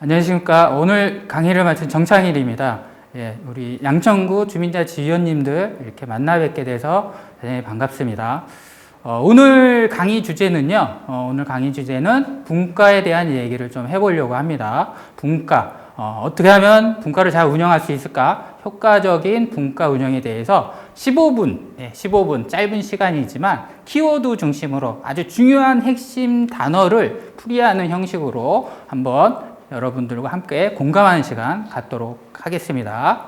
안녕하십니까. 오늘 강의를 맡은 정창일입니다. 예, 우리 양천구 주민자치위원님들 이렇게 만나 뵙게 돼서 대단히 반갑습니다. 오늘 강의 주제는요, 오늘 강의 주제는 분과에 대한 얘기를 좀 해보려고 합니다. 분과. 어떻게 하면 분과를 잘 운영할 수 있을까? 효과적인 분과 운영에 대해서 15분 짧은 시간이지만 키워드 중심으로 아주 중요한 핵심 단어를 풀이하는 형식으로 한번 여러분들과 함께 공감하는 시간 갖도록 하겠습니다.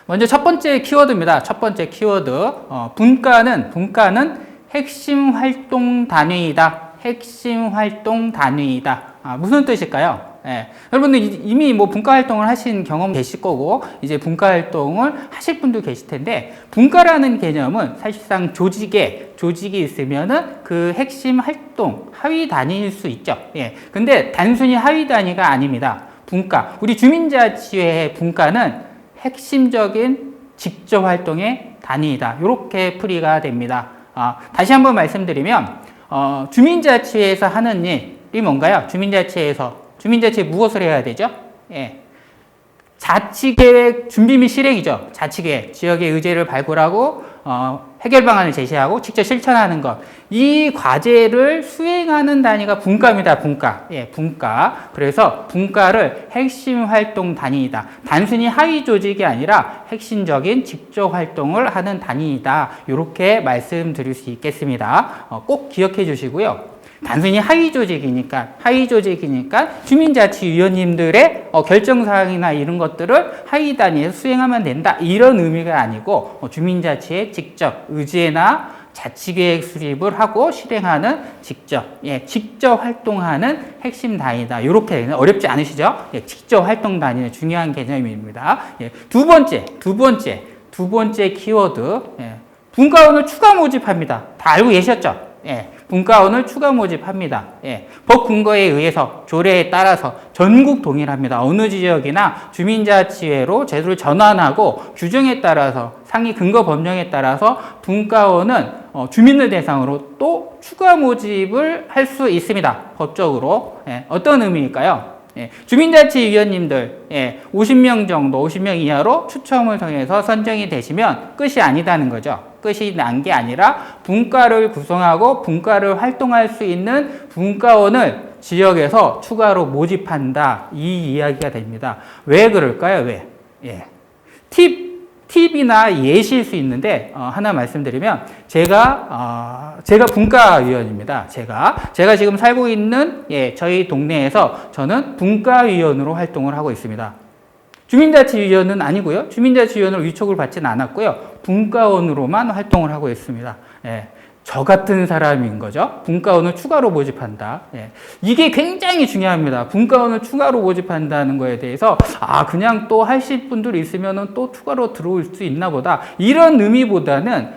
먼저 첫 번째 키워드입니다. 첫 번째 키워드. 분과는 핵심 활동 단위이다. 핵심 활동 단위이다. 무슨 뜻일까요? 예. 여러분들 이미 분과 활동을 하신 경험 계실 거고, 이제 분과 활동을 하실 분도 계실 텐데, 분과라는 개념은 사실상 조직이 있으면은 그 핵심 활동, 하위 단위일 수 있죠. 예. 근데 단순히 하위 단위가 아닙니다. 분과. 우리 주민자치회의 분과는 핵심적인 직접 활동의 단위이다. 이렇게 풀이가 됩니다. 다시 한번 말씀드리면, 주민자치회에서 하는 일이 뭔가요? 주민자치회 무엇을 해야 되죠? 예. 자치계획 준비 및 실행이죠. 자치계획, 지역의 의제를 발굴하고 해결 방안을 제시하고 직접 실천하는 것. 이 과제를 수행하는 단위가 분과입니다. 분과. 예, 분과. 그래서 분과를 핵심 활동 단위이다. 단순히 하위 조직이 아니라 핵심적인 직접 활동을 하는 단위이다. 이렇게 말씀드릴 수 있겠습니다. 꼭 기억해 주시고요. 단순히 하위 조직이니까 주민자치위원님들의 결정사항이나 이런 것들을 하위 단위에서 수행하면 된다. 이런 의미가 아니고 주민자치의 직접 의제나 자치계획 수립을 하고 실행하는 직접 활동하는 핵심 단위다. 이렇게 어렵지 않으시죠? 예, 직접 활동 단위는 중요한 개념입니다. 예, 두 번째 키워드. 예, 분과원을 추가 모집합니다. 다 알고 계셨죠? 예, 분과원을 추가 모집합니다. 예, 법 근거에 의해서 조례에 따라서 전국 동일합니다. 어느 지역이나 주민자치회로 제도를 전환하고 규정에 따라서 상위 근거 법령에 따라서 분과원은 주민을 대상으로 또 추가 모집을 할 수 있습니다. 법적으로. 예, 어떤 의미일까요? 예, 주민자치위원님들 50명 정도, 50명 이하로 추첨을 통해서 선정이 되시면 끝이 아니다는 거죠. 끝이 난 게 아니라 분과를 구성하고 분과를 활동할 수 있는 분과원을 지역에서 추가로 모집한다. 이 이야기가 됩니다. 왜 그럴까요? 왜? 예. 팁이나 예시일 수 있는데 하나 말씀드리면 제가 분과위원입니다. 제가 지금 살고 있는 저희 동네에서 저는 분과위원으로 활동을 하고 있습니다. 주민자치위원은 아니고요. 주민자치위원으로 위촉을 받지는 않았고요. 분과원으로만 활동을 하고 있습니다. 예. 저 같은 사람인 거죠. 분과원을 추가로 모집한다. 예. 이게 굉장히 중요합니다. 분과원을 추가로 모집한다는 거에 대해서 그냥 또 하실 분들이 있으면 또 추가로 들어올 수 있나 보다. 이런 의미보다는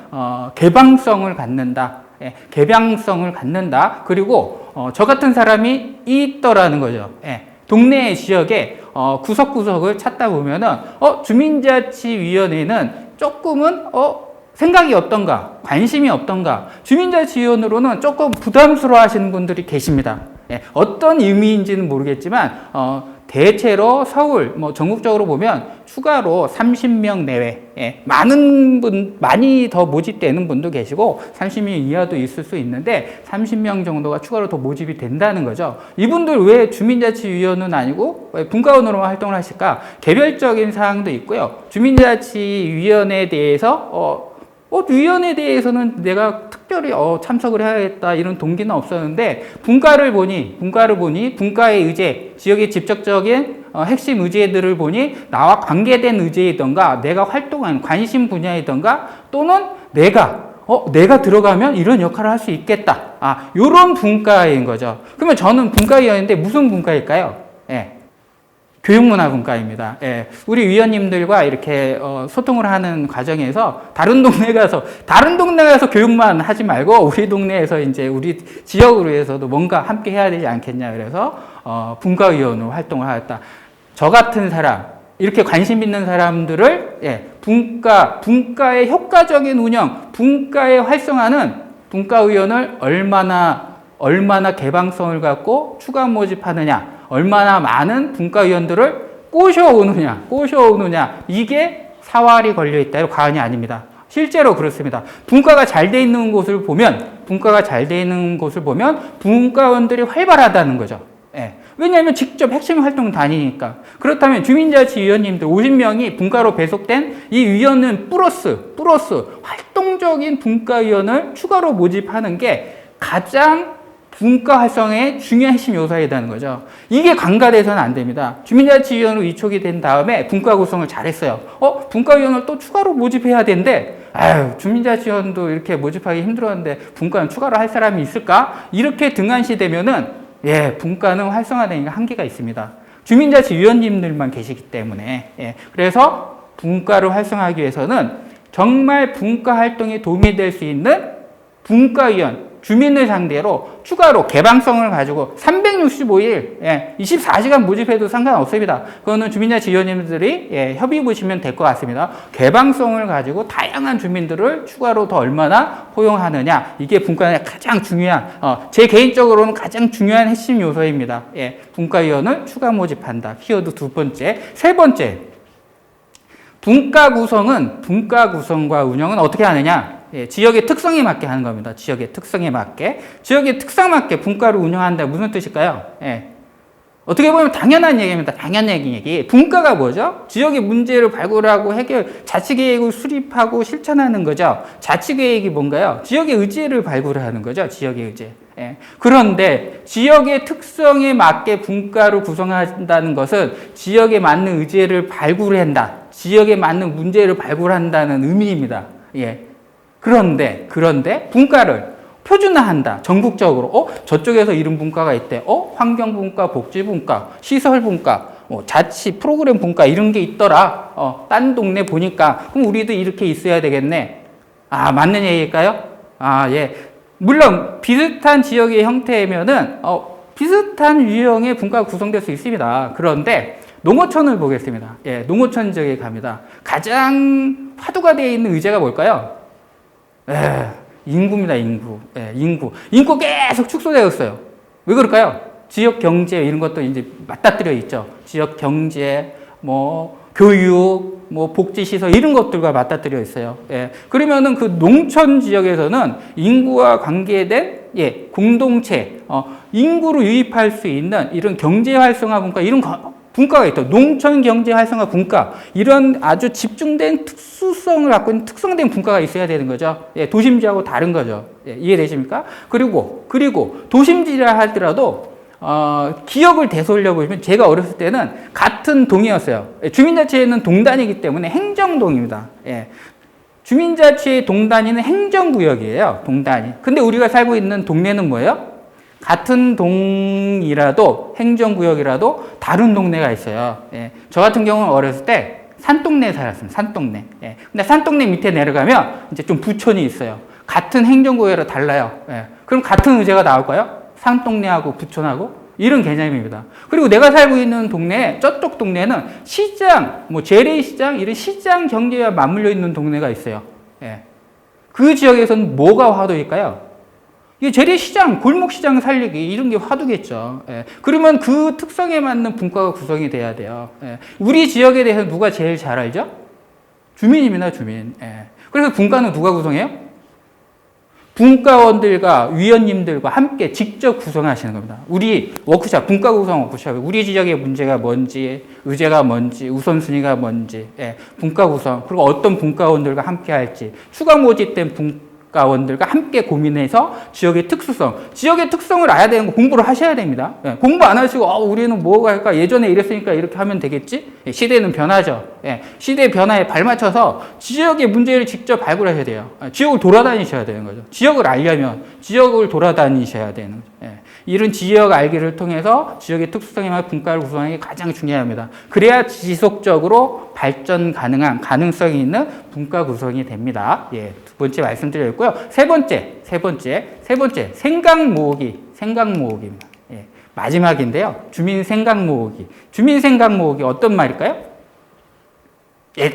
개방성을 갖는다. 예. 개방성을 갖는다. 그리고 저 같은 사람이 있더라는 거죠. 예. 동네 지역에 구석구석을 찾다 보면은 주민자치위원회는 조금은 생각이 어떤가, 관심이 어떤가, 주민자치위원으로는 조금 부담스러워 하시는 분들이 계십니다. 예, 어떤 의미인지는 모르겠지만, 대체로 서울, 전국적으로 보면 추가로 30명 내외, 많이 더 모집되는 분도 계시고, 30명 이하도 있을 수 있는데, 30명 정도가 추가로 더 모집이 된다는 거죠. 이분들 왜 주민자치위원은 아니고, 왜 분과원으로 활동을 하실까? 개별적인 사항도 있고요. 주민자치위원회에 대해서, 위원회에 대해서는 내가 특별히 참석을 해야겠다 이런 동기는 없었는데 분과를 보니 분과의 의제, 지역의 직접적인 핵심 의제들을 보니 나와 관계된 의제이던가 내가 활동하는 관심 분야이던가 또는 내가 들어가면 이런 역할을 할 수 있겠다. 요런 분과인 거죠. 그러면 저는 분과위원인데 무슨 분과일까요? 예. 교육문화분과입니다. 예, 우리 위원님들과 이렇게 소통을 하는 과정에서 다른 동네 가서 교육만 하지 말고 우리 동네에서 이제 우리 지역으로 해서도 뭔가 함께 해야 되지 않겠냐 그래서 분과위원으로 활동을 하였다. 저 같은 사람 이렇게 관심 있는 사람들을 분과의 효과적인 운영, 분과의 활성화는 분과위원을 얼마나 개방성을 갖고 추가 모집하느냐 얼마나 많은 분과위원들을 꼬셔오느냐. 이게 사활이 걸려있다. 과언이 아닙니다. 실제로 그렇습니다. 분과가 잘 돼 있는 곳을 보면 분과원들이 활발하다는 거죠. 예. 왜냐하면 직접 핵심 활동 다니니까. 그렇다면 주민자치위원님들 50명이 분과로 배속된 이 위원은 플러스 활동적인 분과위원을 추가로 모집하는 게 가장 분과 활성화의 중요한 핵심 요소이라는 거죠. 이게 관가돼서는 안 됩니다. 주민자치위원으로 위촉이 된 다음에 분과 구성을 잘했어요. 분과위원을 또 추가로 모집해야 되는데, 주민자치위원도 이렇게 모집하기 힘들었는데 분과는 추가로 할 사람이 있을까? 이렇게 등한시되면은 분과는 활성화되는 게 한계가 있습니다. 주민자치위원님들만 계시기 때문에. 그래서 분과를 활성화하기 위해서는 정말 분과 활동에 도움이 될 수 있는 분과위원, 주민을 상대로 추가로 개방성을 가지고 365일 24시간 모집해도 상관없습니다. 그거는 주민자치위원님들이 협의 보시면 될 것 같습니다. 개방성을 가지고 다양한 주민들을 추가로 더 얼마나 포용하느냐, 이게 분과의 가장 중요한, 제 개인적으로는 가장 중요한 핵심 요소입니다. 분과위원을 추가 모집한다. 키워드 두 번째. 세 번째, 분과 구성과 운영은 어떻게 하느냐? 지역의 특성에 맞게 하는 겁니다. 지역의 특성에 맞게 분과를 운영한다. 무슨 뜻일까요? 어떻게 보면 당연한 얘기입니다. 당연한 얘기. 분과가 뭐죠? 지역의 문제를 발굴하고 자치계획을 수립하고 실천하는 거죠. 자치계획이 뭔가요? 지역의 의제를 발굴하는 거죠. 지역의 의제. 그런데 지역의 특성에 맞게 분과를 구성한다는 것은 지역에 맞는 의제를 발굴한다. 지역에 맞는 문제를 발굴한다는 의미입니다. 그런데 분과를 표준화한다. 전국적으로. 저쪽에서 이런 분과가 있대. 환경분과, 복지분과, 시설분과, 자치 프로그램 분과 이런 게 있더라. 딴 동네 보니까 그럼 우리도 이렇게 있어야 되겠네. 맞는 얘기일까요? 물론 비슷한 지역의 형태면은 비슷한 유형의 분과가 구성될 수 있습니다. 그런데 농어촌을 보겠습니다. 농어촌 지역에 갑니다. 가장 화두가 되어 있는 의제가 뭘까요? 인구입니다. 인구 계속 축소되어 있어요. 왜 그럴까요? 지역 경제 이런 것도 이제 맞닥뜨려 있죠. 지역 경제, 교육, 복지시설 이런 것들과 맞닥뜨려 있어요. 그러면은 그 농촌 지역에서는 인구와 관계된 공동체, 인구를 유입할 수 있는 이런 경제 활성화 분과 이런 분과가 있다. 농촌 경제 활성화 분과 이런 아주 집중된 특수성을 갖고 있는 특성된 분과가 있어야 되는 거죠. 도심지하고 다른 거죠. 이해되십니까? 그리고 도심지라 하더라도 기억을 되돌려 보시면 제가 어렸을 때는 같은 동이었어요. 주민자치회는 동단이기 때문에 행정동입니다. 주민자치회 동단위는 행정구역이에요. 동단위. 근데 우리가 살고 있는 동네는 뭐예요? 같은 동이라도 행정구역이라도 다른 동네가 있어요. 저 같은 경우는 어렸을 때 산동네에 살았습니다. 산동네. 근데 산동네 밑에 내려가면 이제 좀 부촌이 있어요. 같은 행정구역이라 달라요. 그럼 같은 의제가 나올까요? 산동네하고 부촌하고 이런 개념입니다. 그리고 내가 살고 있는 동네, 저쪽 동네는 시장, 재래시장 이런 시장 경제와 맞물려 있는 동네가 있어요. 그 지역에서는 뭐가 화두일까요? 이게 재래시장, 골목시장 살리기 이런 게 화두겠죠. 그러면 그 특성에 맞는 분과가 구성이 돼야 돼요. 우리 지역에 대해서 누가 제일 잘 알죠? 주민입니다. 주민. 그래서 분과는 누가 구성해요? 분과원들과 위원님들과 함께 직접 구성하시는 겁니다. 우리 워크숍, 분과 구성 워크숍, 우리 지역의 문제가 뭔지, 의제가 뭔지, 우선순위가 뭔지, 분과 구성, 그리고 어떤 분과원들과 함께 할지, 추가 모집된 분과원들과 함께 고민해서 지역의 특성을 알아야 되는 거 공부를 하셔야 됩니다. 공부 안 하시고 우리는 뭐가 할까? 예전에 이랬으니까 이렇게 하면 되겠지? 시대는 변하죠. 시대 변화에 발맞춰서 지역의 문제를 직접 발굴하셔야 돼요. 지역을 돌아다니셔야 되는 거죠. 지역을 알려면 지역을 돌아다니셔야 되는 거죠. 이런 지역 알기를 통해서 지역의 특수성에 맞게 분과를 구성하는 게 가장 중요합니다. 그래야 지속적으로 발전 가능한 가능성이 있는 분과 구성이 됩니다. 두 번째 말씀드렸고요. 세 번째 생각 모으기입니다. 마지막인데요. 주민 생각 모으기 어떤 말일까요?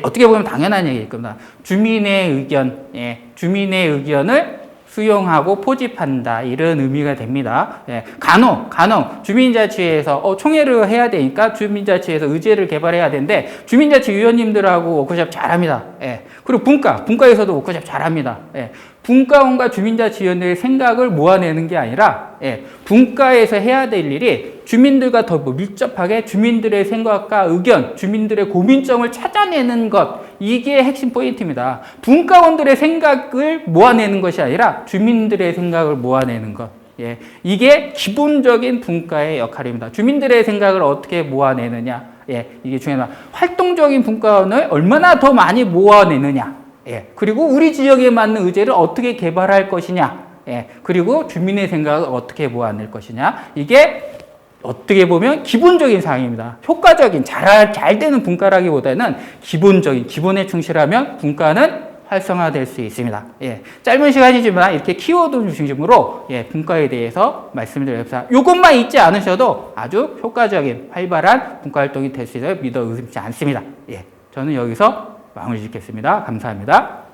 어떻게 보면 당연한 얘기일 겁니다. 주민의 의견을 수용하고 포집한다 이런 의미가 됩니다. 예, 간혹 주민자치회에서 총회를 해야 되니까 주민자치회에서 의제를 개발해야 되는데 주민자치위원님들하고 워크숍 잘합니다. 예, 그리고 분과에서도 워크숍 잘합니다. 예, 분과원과 주민자치위원회의 생각을 모아내는 게 아니라 분과에서 해야 될 일이 주민들과 더 밀접하게 주민들의 생각과 의견, 주민들의 고민점을 찾아내는 것, 이게 핵심 포인트입니다. 분과원들의 생각을 모아내는 것이 아니라 주민들의 생각을 모아내는 것. 예, 이게 기본적인 분과의 역할입니다. 주민들의 생각을 어떻게 모아내느냐, 이게 중요합니다. 활동적인 분과원을 얼마나 더 많이 모아내느냐, 그리고 우리 지역에 맞는 의제를 어떻게 개발할 것이냐, 그리고 주민의 생각을 어떻게 모아낼 것이냐, 이게 어떻게 보면 기본적인 사항입니다. 효과적인, 잘 되는 분과라기보다는 기본에 충실하면 분과는 활성화될 수 있습니다. 짧은 시간이지만 이렇게 키워드 중심으로 분과에 대해서 말씀드렸습니다. 이것만 잊지 않으셔도 아주 효과적인 활발한 분과 활동이 될 수 있어요. 믿어 의심치 않습니다. 저는 여기서 마무리 짓겠습니다. 감사합니다.